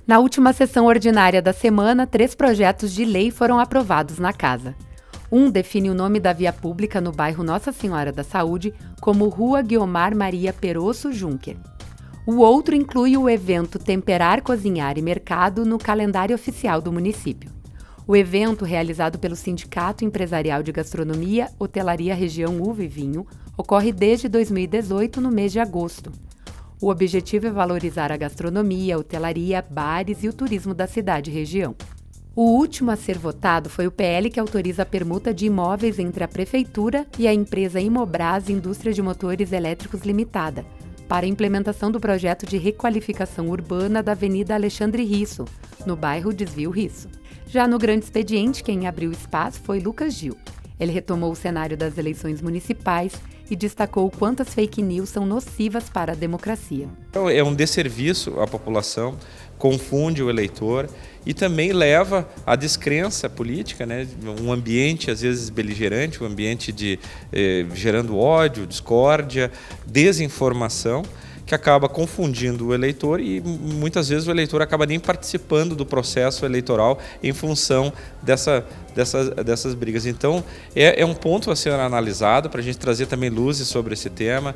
Na última sessão ordinária da semana, 3 projetos de lei foram aprovados na Casa. Um define o nome da via pública no bairro Nossa Senhora da Saúde como Rua Guiomar Maria Perosso Juncker. O outro inclui o evento Temperar, Cozinhar e Mercado no calendário oficial do município. O evento, realizado pelo Sindicato Empresarial de Gastronomia, Hotelaria Região Uva e Vinho, ocorre desde 2018 no mês de agosto. O objetivo é valorizar a gastronomia, a hotelaria, bares e o turismo da cidade e região. O último a ser votado foi o PL que autoriza a permuta de imóveis entre a Prefeitura e a empresa Imobras Indústria de Motores Elétricos Limitada, para a implementação do projeto de requalificação urbana da Avenida Alexandre Risso, no bairro Desvio Risso. Já no grande expediente, quem abriu o espaço foi Lucas Gil. Ele retomou o cenário das eleições municipais e destacou o quanto as fake news são nocivas para a democracia. É um desserviço à população, confunde o eleitor e também leva à descrença política, né? Um ambiente às vezes beligerante, um ambiente gerando ódio, discórdia, desinformação, que acaba confundindo o eleitor e muitas vezes o eleitor acaba nem participando do processo eleitoral em função dessas brigas. Então é um ponto a ser analisado para a gente trazer também luzes sobre esse tema.